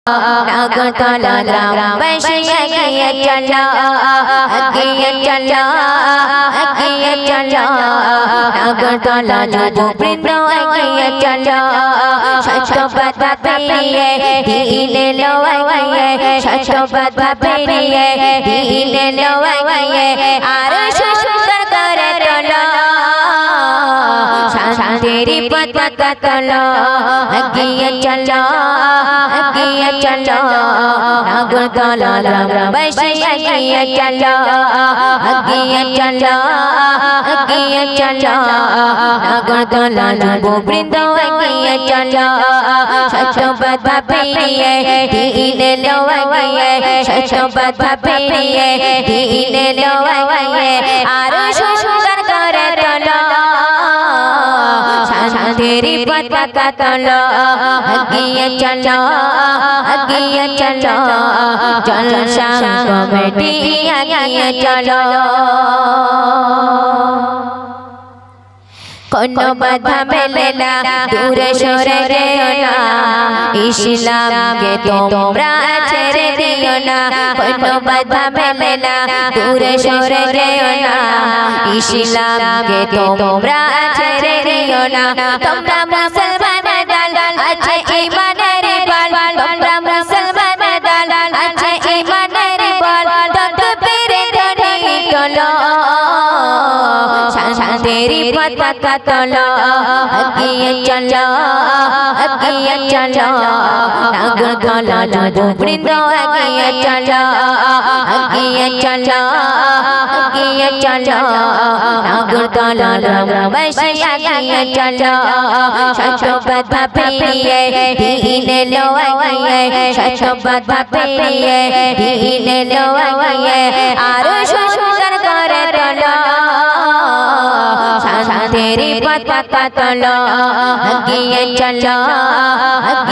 নাগরতলা গ্রামবাসী এগিয়ে চলো, এগিয়ে চলো, এগিয়ে চলো। নাগরতলা যুববৃন্দ এগিয়ে চলো, শত বাধা পেরিয়ে দিন এলো এগিয়ে, শত বাধা পেরিয়ে দিন এলো এগিয়ে। আরো সুন্দর করে তোলো শান্তির পতাকা তোলো, এগিয়ে চলো, এগিয়ে চলো। নাগরতলা গ্রামবাসী এগিয়ে চলো, এগিয়ে চলো, এগিয়ে চলো। নাগরতলা যুববৃন্দ এগিয়ে চলো, শত বাধা পেরিয়ে দিন এলো এগিয়ে, শত বাধা পেরিয়ে দিন এলো এগিয়ে। আরো সুন্দর করে তোলো শান্তির পতাকা তোলো, এগিয়ে চলো, এগিয়ে চলো। জলসা কমিটি এগিয়ে চলো, কোনো বাধা মেলে না, দূরে সরে যেও না, ইসলামকে তোমরা ছেড়ে দিও না। কোনো বাধা মেলে না, দূরে সরে যেও না, ইসলামকে তোমরা ছেড়ে দিও না। তোমরা মুসলমানের দল, আছে ঈমানের বল, তোমরা মুসলমানের দল, আছে ঈমানের বল। তাকবীর ধ্বনি তোলো, শান্তির পতাকা তোলো, এগিয়ে চলো, এগিয়ে চলো। নাগরতলা যুববৃন্দ এগিয়ে চলো, এগিয়ে চলো, এগিয়ে চলো। নাগরতলা গ্রামবাসী এগিয়ে চলো, শত বাধা পেরিয়ে দিন এলো এগিয়ে, শত বাধা পেরিয়ে দিন এলো এগিয়ে। আরো সুন্দর করে তোলো শান্তির পতাকা তোলো, এগিয়ে চলো,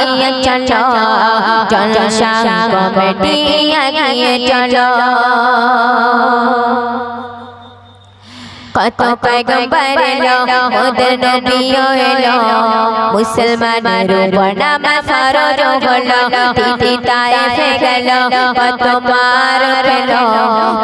এগিয়ে চলো। জলসা কমিটি এগিয়ে চলো, কত পয়গম্বর এলো, ওদের নবীও এলো, মুসলমানের উপর নামাজ ফরজ হলো। তিনি তায়েফে গেল, কত মার পেলো,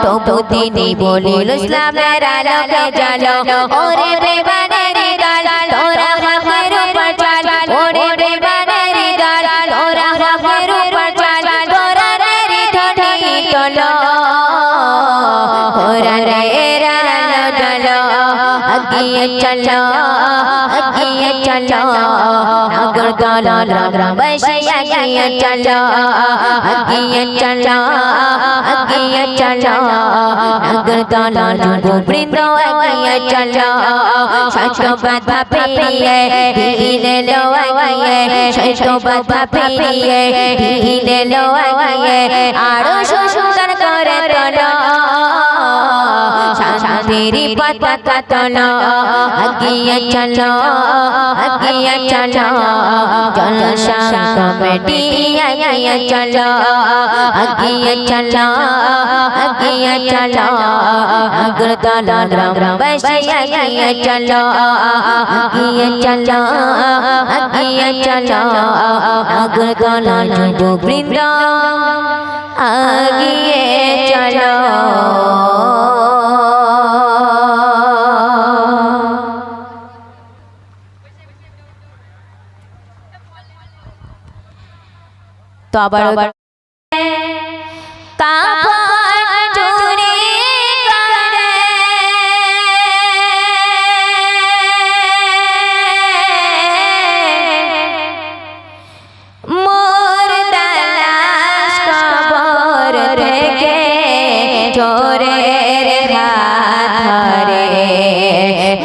তবু তিনি বলিল ইসলামের আলোকে জ্বালো। ওরে বেঈমানের দল, তোরা হকের উপর চল, ওরে বেঈমানের দল, তোরা হকের উপর চল। কোরআনের ধ্বনি তোলো, কোরআনের আলো জ্বালো, এগিয়ে চলো, এগিয়ে চলো। নাগরতলা গ্রামবাসী এগিয়ে চলো, এগিয়ে চলো, এগিয়ে চলো। নাগরতলা যুববৃন্দ এগিয়ে চলো, শত বাধা পেরিয়ে দিন এলো এগিয়ে, শত বাধা পেরিয়ে দিন এলো এগিয়ে। আরো সুন্দর করে তোলো শান্তির পতাকা তোলো, এগিয়ে চলো, এগিয়ে চলো। জলসা কমিটি এগিয়ে চলো, এগিয়ে চলো, এগিয়ে চলো। নাগরতলা গ্রামবাসী এগিয়ে চলো, এগিয়ে চলো, এগিয়ে চলো। নাগরতলা যুববৃন্দ এগিয়ে চলো। তো আবার কাফন চুরি করে মোর তালাশ কবর থেকে চোরের হাত ধরে,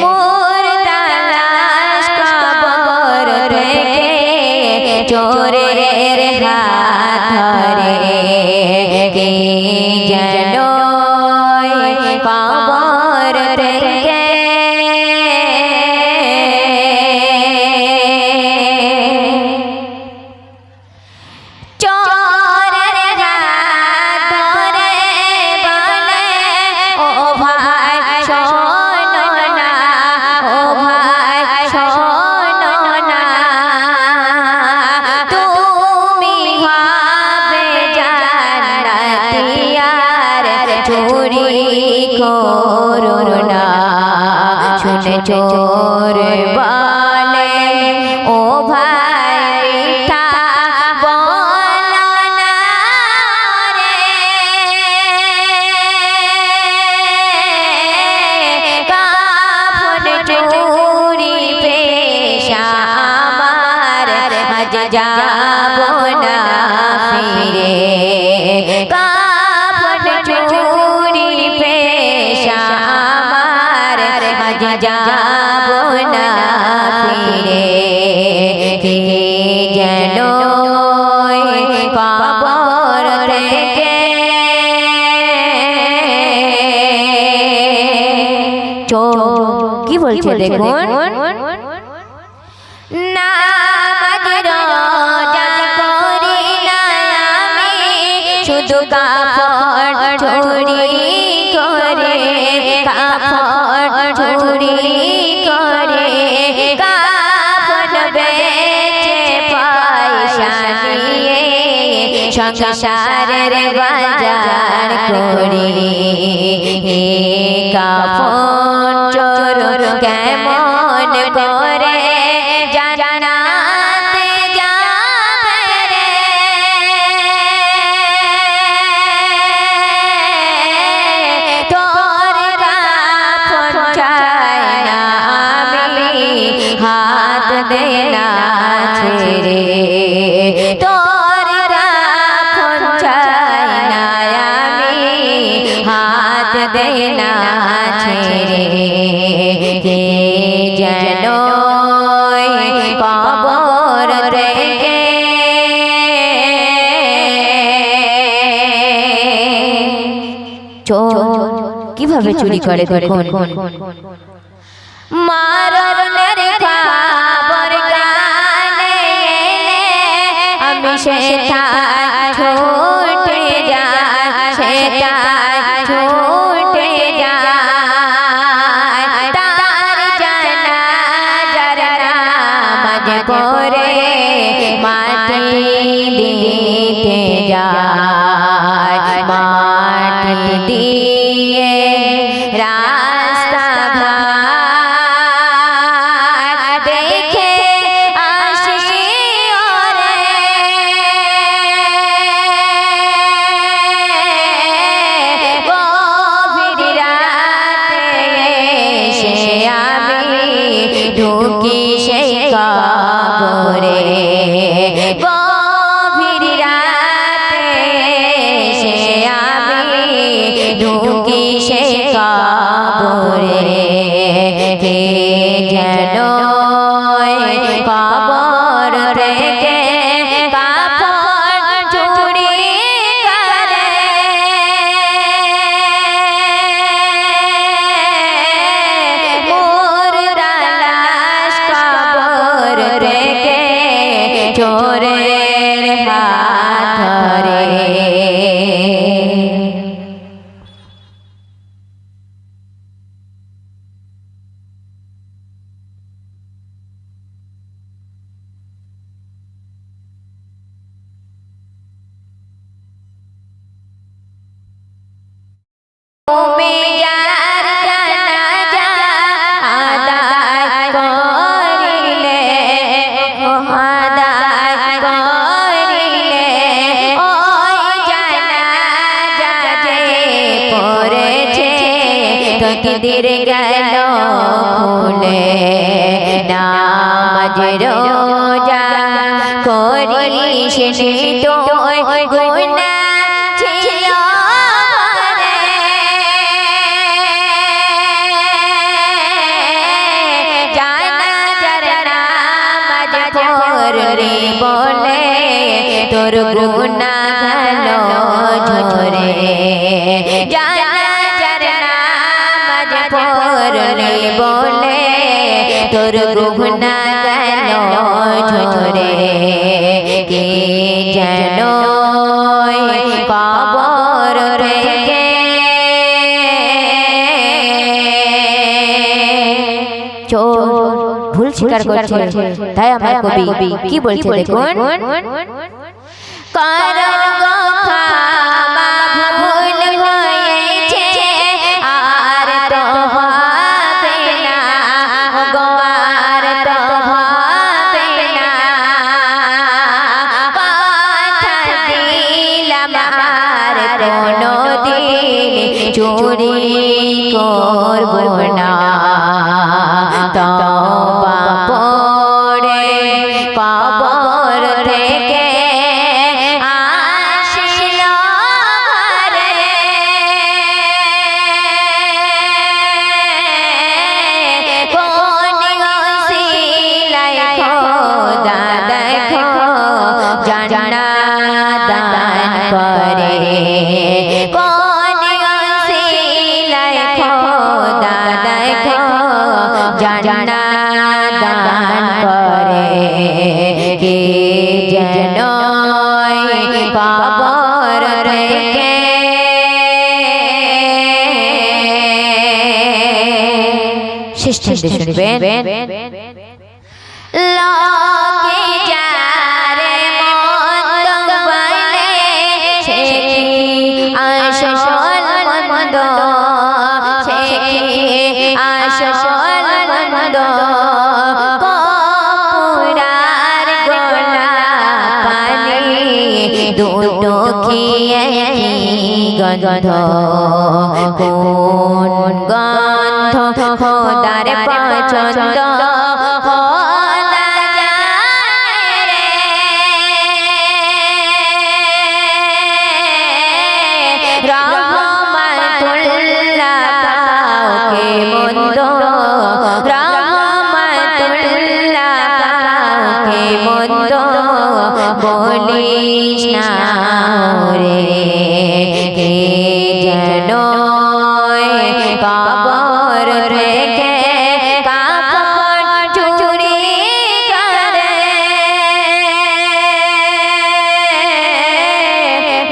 মোর তালাশ কবর থেকে চোরের হাত ধরে। কে যেন কবর থেকে চোরের হাত ধরে বলে, ও ভাই শোনো না, ও ভাই শোনো না, তুমি যাব না ফিরে কাফন চুরি পেশা আমার আজ যাব না ফিরে কে যেন কবর থেকে কি বলছে দেখুন নামাজ রোজা করি না আমি শুধু কাফন চুরি করে কাফন চুরি করে কাফন বেচে পয়সা নিয়ে সংসারের বাজার করি কাফন চোর কেমন করে জান্নাতে যাবে রে তোর কাফন চাই না আমি হাত দে না ছেড়ে তোর কাফন চাই না আমি হাত দে না ছেড়ে কে যেন কবর থেকে কিভাবে চুরি করে দেখুন মারণের খবর কানে এলে আমি সেটাই ছুটে যাই সেটাই ছুটে যাই তার জানাজার নামাজ পড়ে মাটি দিতে যায় মাটি দিয়ে রাস্তা ঘাট দেখে আসি ওরে গভীর রাতে এসে আমি ঢুকি সেই কবরে গভীর রাতে এসে আমি ঢুকি সেই কবরে কে যেন কবর থেকে কাফন চুরি করে মুর্দা লাশ কবর থেকে চোরের হাত ধরে তুমি যার জানাজা আদায় করিলে আদায় করিলে ওই জানাজা যে পড়েছে তকদীর গেল খুলে নামাজ রোজা করিস তো গুনাহ ছিল রে বলে তোর গুনাহ গেল ঝরে জানাজার নামাজ পড়লে বলে তোর গুনাহ গেল ঝরে কে যেন কবর থেকে ভুল স্বীকার করছে তাই আমার কবি কি বলছে দেখুন করো গো ক্ষমা ভুল হয়েছে আর তো হবে না গো আর তো হবে না কথা দিলাম আর কোনোদিন চুরি করব না তওবা পড়ে কবর শুনবেন লোকে যারে মন্দ বলে সে কি আসল মন্দ সে কি আসল মন্দ কপুরার গোলা পানি দুটো খেয়ে গন্ধ কোন গন্ধ খোদার পছন্দ খোদা জানে রে রহমাতুল্লাহ কাউকে মন্দ রহমাতুল্লাহ কাউকে মন্দ বলিস না রে কে যেন কবর থেকে কাপড় চুরি করে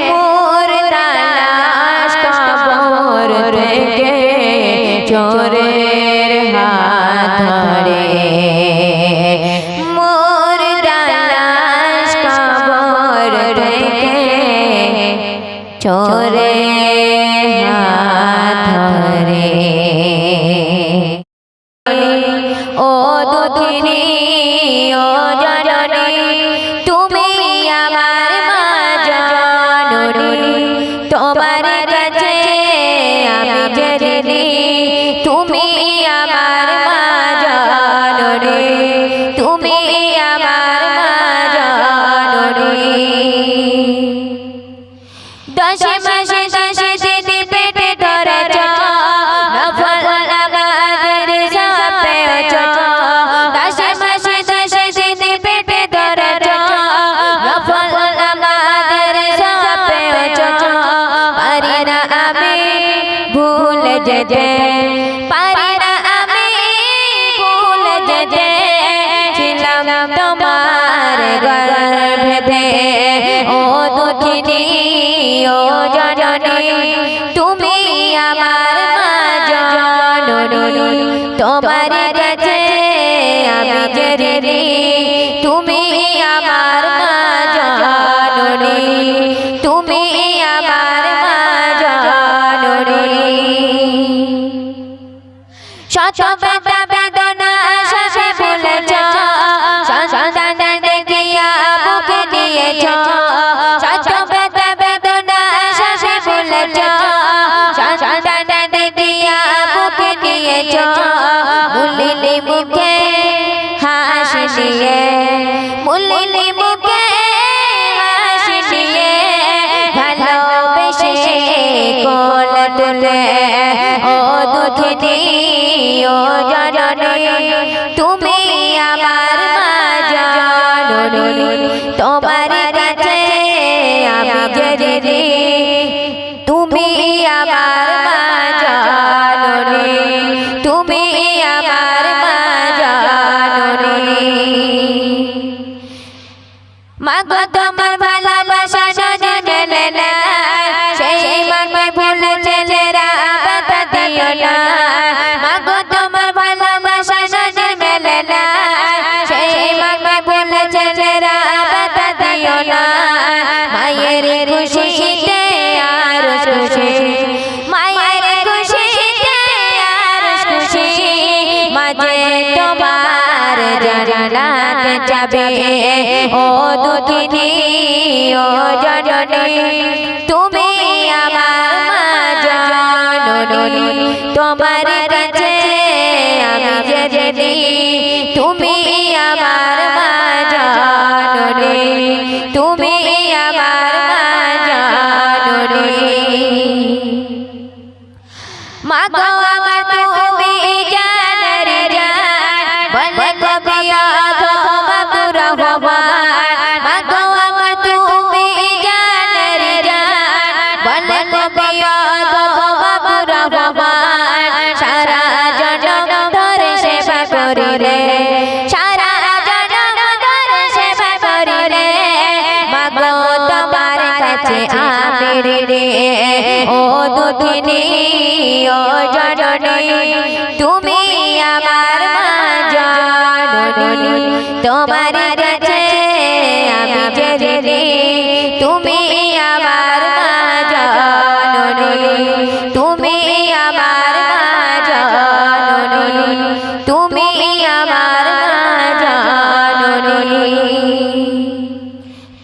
মুর্দা লাশ কবর থেকে চোরের হাত ধরে মুর্দা লাশ কবর থেকে চোরের হাত ধরে ও দুঃখিনী ও জননী তুমি আমার মা জননী তোমার কাছে আমি জেনে তুমি আমার মা জননী তুমি আমার মা জননী দশে মাসে দশে দিনে পেটে ধরেছ নফল নামাজের সাপেছ দশে মাসে দশে দিনে পেটে ধরেছ নফল নামাজের সাপেছ পারি না আমি ভুলে যেতে পারি না আমি ভুলে যেতে ছিলাম তোমার গর্ভে ও দুঃখিনী ও জননী তুমি আমার মা জননী তোমার কাছে আমি জেনে তুমি আমার মা জননী তুমি আমার মা জননী শত বেদনা শেষে ভুলেছ সন্তান দেখিয়া বুকে নিয়েছ শত বেদনা শেষে ভুলেছ সন্তান দেখিয়া বুকে নিয়েছ মুলিলি মুখে হাসি দিয়ে মুলিলি মুখে হাসি দিয়ে ভালোবেসে কোল তুলে ও দুঃখিনী ও জননী তুমি আমার মা জননী তোমার কাছে আমি জেনে তুমি আমার মা জননী তুমি আমার মা জননী মা গো তোমার ভালোবাসা যদি মেলে না সেই মাকে ভুলে ছেলেরা বাধা দিও না মা গো তোমার ভালোবাসা যদি মেলে না সেই মাকে ভুলে ছেলেরা বাধা দিও না মায়ের খুশিতে আর খুশি মায়ের খুশিতে আর খুশি মাঝে তোমার জান্নাতে যাবে ও দুঃখিনী ও জননী তুমি আমার মা জননী তোমার কাছে আমি জেনে তুমি আমার মা জননী তুমি আমার মা জননী মা গো আমার তুমি জানের জান বলে কবিয়া গো বাবুর রহমান মা গো আমার তুমি জানের জান বলে কবিয়া গো বাবুর রহমান সারা জনম ধরে সেবা করি রে সারা জনম ধরে সেবা করি রে মা গো তোমার কাছে আমি রে ও দুঃখিনী ও জননী তুমি আমার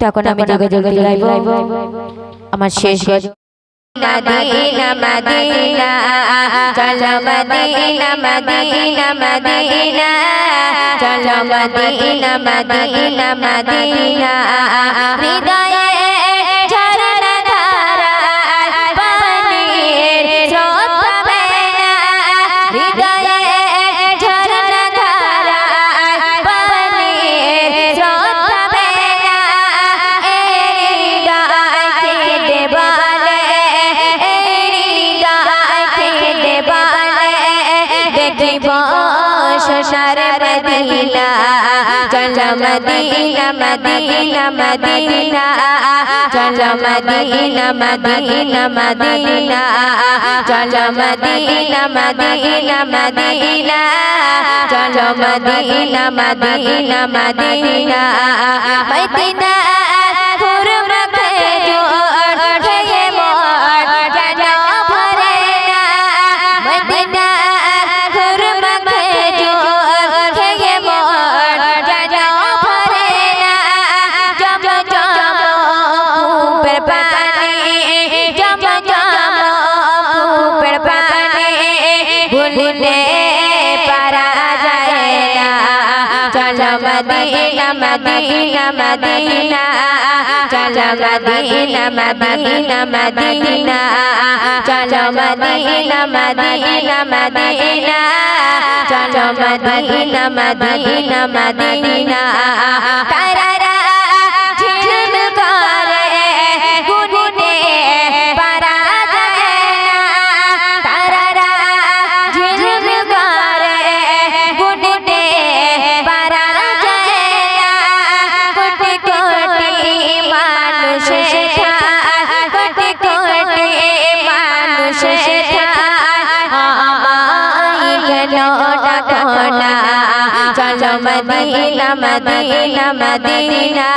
তখন আমি যোগে যোগে গাইব আমার শেষ গজল। মদিনা মদিনা চলো মদিনা মদিনা মদিনা চলো মদিনা মদিনা মদিনা হৃদয়ে ঝরনা ধারা পানির স্রোত বহেনা হৃদয়ে ঝরনা ধারা পানির স্রোত বহেনা সোনার মদিনা চলো মদিনা মদিনা মদিনা চলো মদিনা মদিনা মদিনা চলো মদিনা মদিনা মদিনা চলো মদিনা মদিনা মদিনা মদিনা খুরম খেজুর খেয়ে মোর যেন ভরে না মদিনা খুরম খেজুর খেয়ে মোর যেন ভরে না জম জম কূপের পানি জম জম কূপের পানি ভুলতে পারা যায় না চলো মদিনা মদিনা মদিনা চলো মদিনা মদিনা মদিনা চলো মদিনা মদিনা মদিনা চলো মদিনা মদিনা মদিনা তারারা ঝিলমিল করে গুনগুনে পারা যায় না তারারা ঝিলমিল করে গুনগুনে পারা যায় না কোটি কোটি মানুষ সেথা কোটি কোটি মানুষ সেথা আমায় কেন ডাকো না চলো মদিনা মদিনা মদিনা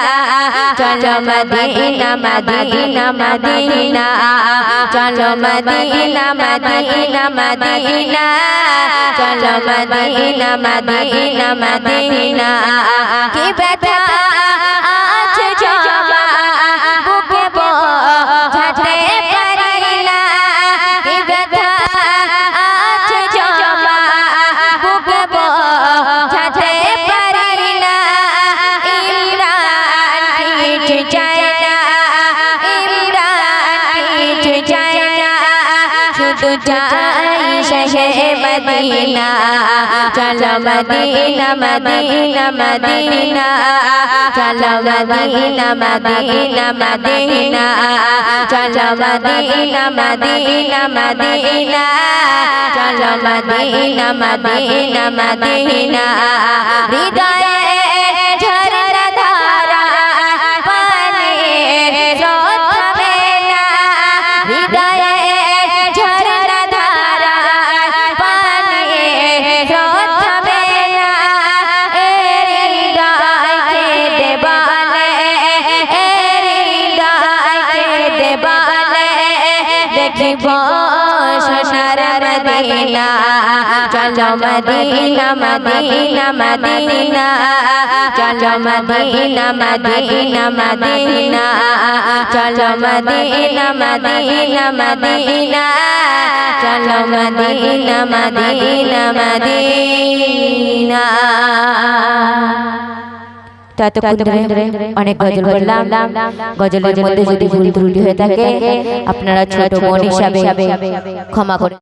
চলো মদিনা মদিনা মদিনা চলো মদিনা মদিনা মদিনা চলো মদিনা মদিনা মদিনা কি ব্যথা আছে জমা বুকে বোঝাতে পারি না কি ব্যথা আছে জমা বুকে বোঝাতে পারি না ইমরান কিছু চায় না ইমরান কিছু চায় না শুধু চাই শেষে মদিনা চলো মদিনা মদিনা মদিনা চলো মদিনা মদিনা মদিনা চলো মদিনা মদিনা মদিনা চলো মদিনা মদিনা মদিনা হৃদয়ে ঝরনা ধারা পানির স্রোত বহেনা হৃদয়ে ঝরনা ধারা পানির স্রোত বহেনা হৃদয়কে দেবালে হৃদয়কে দেবালে দেখিব সোনার মদিনা চলো মদিনা মদিনা মদিনা চলো মদিনা মদিনা মদিনা চলো মদিনা মদিনা মদিনা চলো মদিনা মদিনা মদিনা ততক্ষণ ধরে অনেক গজল বললাম গজলের মধ্যে যদি ভুল ত্রুটি হয়ে থাকে আপনারা ছোট বোন হিসাবে ক্ষমা করে